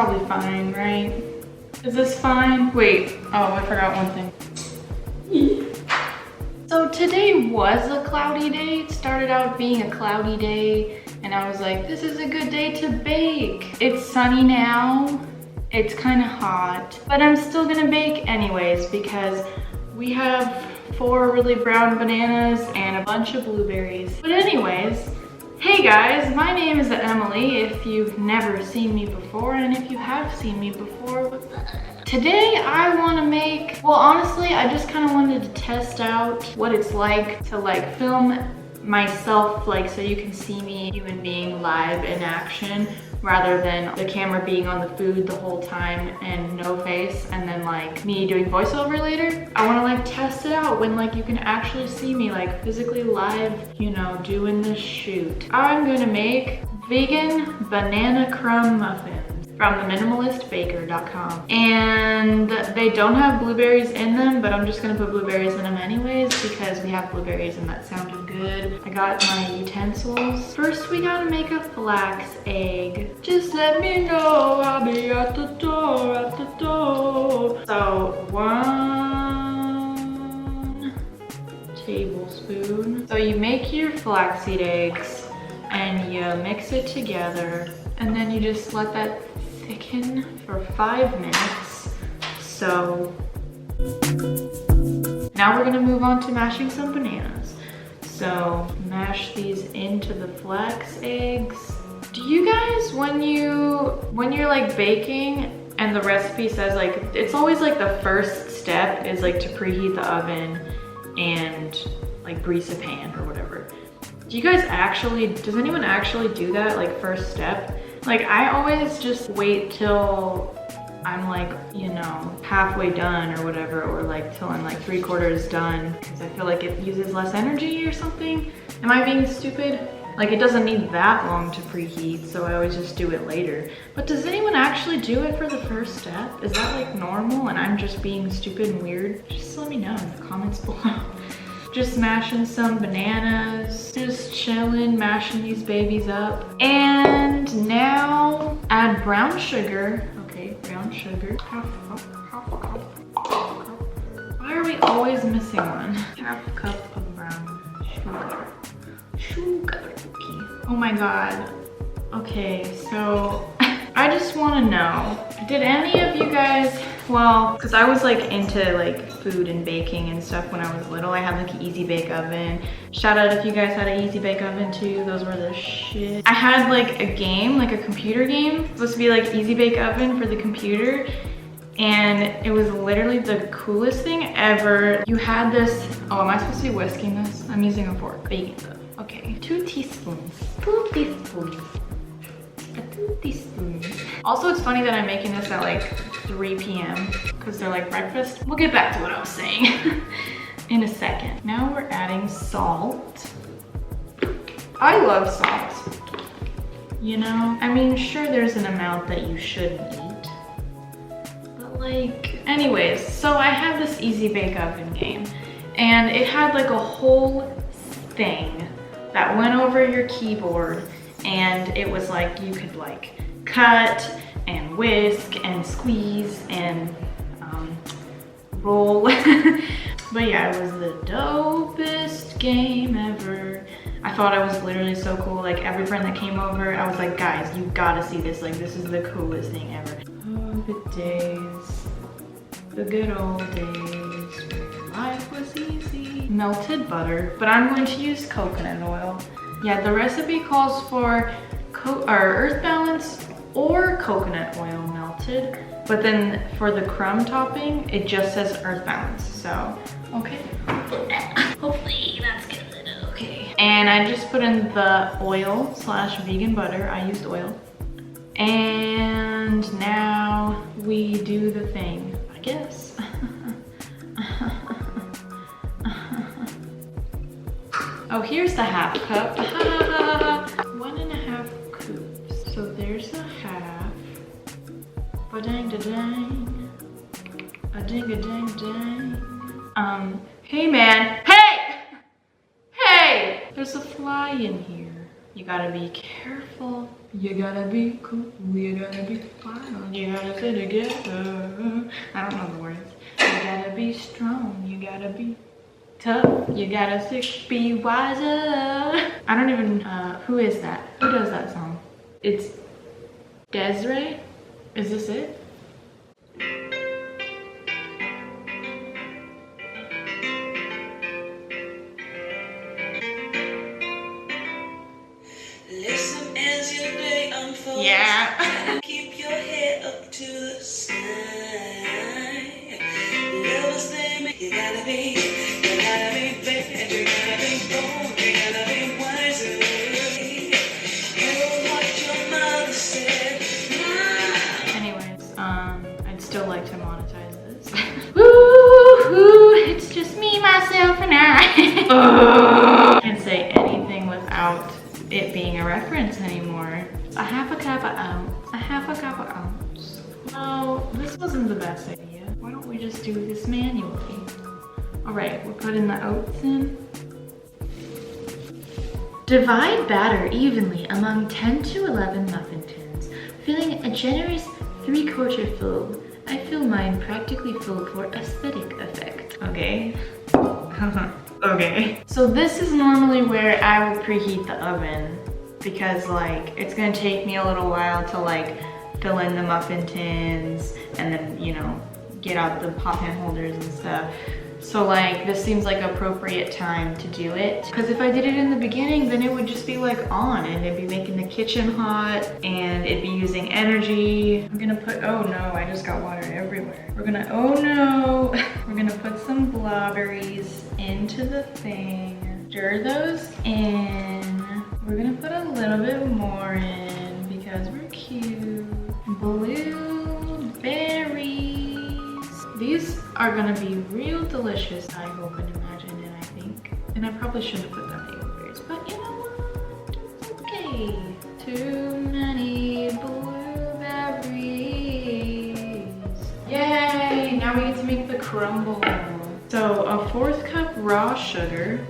probably fine, right? Is this fine? Wait, oh, I forgot one thing. So today was a cloudy day. It started out being a cloudy day and I was like, this is a good day to bake. It's sunny now. It's kind of hot, but I'm still gonna bake anyways because we have 4 really brown bananas and a bunch of blueberries. But anyways, hey guys, my name is Emily if you've never seen me before, and if you have seen me before, today I want to make, well honestly I just kind of wanted to test out what it's like to like film myself, like so you can see me human being live in action rather than the camera being on the food the whole time and no face and then like me doing voiceover later. I want to like test it out when like you can actually see me like physically live, you know, doing this shoot. I'm gonna make vegan banana crumb muffins from theminimalistbaker.com, and they don't have blueberries in them, but I'm just gonna put blueberries in them anyways because we have blueberries and that sounded good. I got my utensils. First we gotta make a flax egg. Just let me know, I'll be at the door, So 1 tablespoon. So you make your flaxseed eggs and you mix it together, and then you just let that thicken for 5 minutes. So now we're gonna move on to mashing some bananas. So mash these into the flax eggs. Do you guys, when you're like baking and the recipe says like, it's always like the first step is like to preheat the oven and like grease a pan or whatever. Do you guys actually, does anyone actually do that, like first step? Like I always just wait till I'm like, you know, halfway done or whatever, or like till I'm like 3/4 done because I feel like it uses less energy or something. Am I being stupid? Like it doesn't need that long to preheat, so I always just do it later. But does anyone actually do it for the first step? Is that like normal and I'm just being stupid and weird? Just let me know in the comments below. Just mashing some bananas, just chilling, mashing these babies up. And now add brown sugar. Okay, brown sugar. Why are we always missing one? 1/2 cup of brown sugar. Okay. Oh my God. Okay, so I just want to know, did any of you guys, well, because I was like into like food and baking and stuff when I was little. I had like an easy bake oven. Shout out if you guys had an easy bake oven too. Those were the shit. I had like a game, like a computer game. It was supposed to be like easy bake oven for the computer. And it was literally the coolest thing ever. You had this, oh, am I supposed to be whisking this? I'm using a fork. Baking though. Okay, 2 teaspoons. 2 teaspoons. 2 teaspoons. Also, it's funny that I'm making this at like 3 p.m. because they're like breakfast. We'll get back to what I was saying in a second. Now we're adding salt. I love salt. You know, I mean, sure, there's an amount that you shouldn't eat, but like, anyways, so I have this easy bake oven game and it had like a whole thing that went over your keyboard, and it was like you could like cut and whisk and squeeze and roll. But yeah, it was the dopest game ever. I thought I was literally so cool. Like every friend that came over, I was like, guys, you gotta see this. Like this is the coolest thing ever. Oh, the days, the good old days where life was easy. Melted butter, but I'm going to use coconut oil. Yeah, the recipe calls for earth balance or coconut oil melted, but then for the crumb topping, it just says earth balance. So, okay. Hopefully that's good. Okay. And I just put in the oil / vegan butter. I used oil. And now we do the thing, I guess. Oh, here's the 1/2 cup. 1.5 scoops. So there's a half. Ba-dang-da-dang. A-ding-a-dang-dang. Hey man. Hey! Hey! There's a fly in here. You gotta be careful. You gotta be cool. You gotta be wild. You gotta stay together. I don't know the words. You gotta be strong. You gotta be tough. You gotta be wiser. I don't even, who is that? Who does that song? It's Desiree? Is this it? Listen as your day unfolds. Yeah. Keep your head up to the sky. Lovers, you gotta be better, you gotta be bold, you gotta be wiser. Hear what your mother said. Anyways, I'd still like to monetize this. Woo! It's just me, myself, and I. Can't say anything without it being a reference anymore. A half a cup of ounce. A half a cup of ounce. No, this wasn't the best idea. Why don't we just do this manually? Alright, we're putting the oats in. Divide batter evenly among 10 to 11 muffin tins, filling a generous 3/4 full. I fill mine practically full for aesthetic effect. Okay. Okay. So this is normally where I would preheat the oven because like it's gonna take me a little while to like fill in the muffin tins and then, you know, get out the pop pan holders and stuff. So like this seems like appropriate time to do it. Because if I did it in the beginning, then it would just be like on and it'd be making the kitchen hot and it'd be using energy. I'm gonna put, oh no, I just got water everywhere. We're gonna, oh no. We're gonna put some blobberries into the thing. Stir those in. We're gonna put a little bit more in because we're cute. Blueberries. These are gonna be real delicious, I hope and imagine, and I think. And I probably shouldn't have put that many blueberries, but you know what? It's okay. Too many blueberries. Yay! Now we get to make the crumble. So a 1/4 cup raw sugar.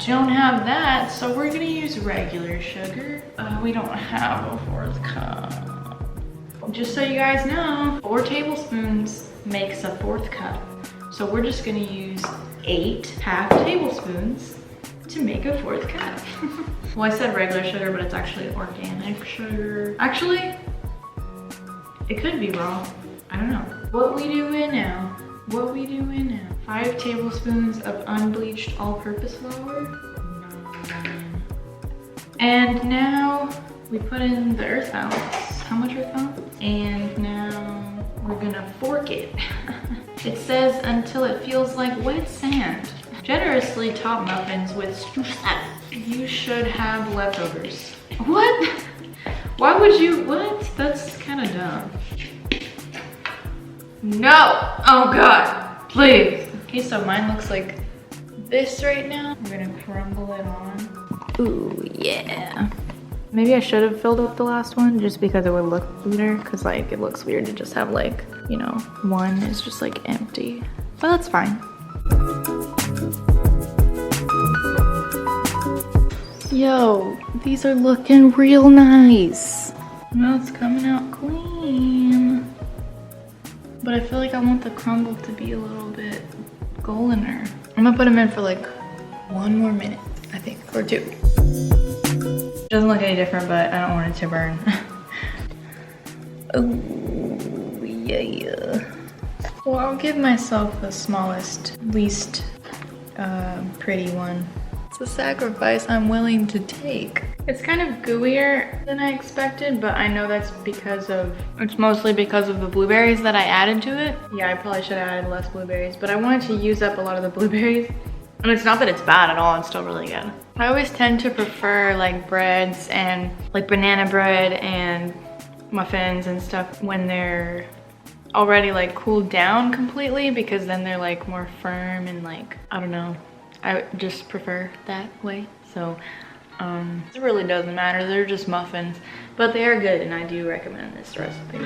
Don't have that, so we're gonna use regular sugar. We don't have a 1/4 cup. Just so you guys know, 4 tablespoons makes a 1/4 cup. So we're just gonna use 8 half tablespoons to make a 1/4 cup. Well, I said regular sugar, but it's actually organic sugar. Actually, it could be raw. I don't know. What we doing now? What we doing now? 5 tablespoons of unbleached all-purpose flour. 9. And now we put in the earth ounce. How much earth ounce? And now we're gonna fork it. It says until it feels like wet sand. Generously top muffins with you should have leftovers. What? Why would you, what? That's kind of dumb. No! Oh God, please. Okay, so mine looks like this right now. We're gonna crumble it on. Ooh, yeah. Maybe I should have filled up the last one just because it would look better, because like it looks weird to just have like, you know, one is just like empty. But that's fine. Yo, these are looking real nice. Well, it's coming out clean. But I feel like I want the crumble to be a little bit goldener. I'm gonna put them in for like 1 more minute, I think, or 2. It doesn't look any different, but I don't want it to burn. Oh, yeah. Well, I'll give myself the smallest, least pretty one. It's a sacrifice I'm willing to take. It's kind of gooier than I expected, but I know that's because of, it's mostly because of the blueberries that I added to it. Yeah, I probably should have added less blueberries, but I wanted to use up a lot of the blueberries. And it's not that it's bad at all, it's still really good. I always tend to prefer like breads and like banana bread and muffins and stuff when they're already like cooled down completely, because then they're like more firm and like, I don't know. I just prefer that way. So it really doesn't matter, they're just muffins, but they are good and I do recommend this recipe.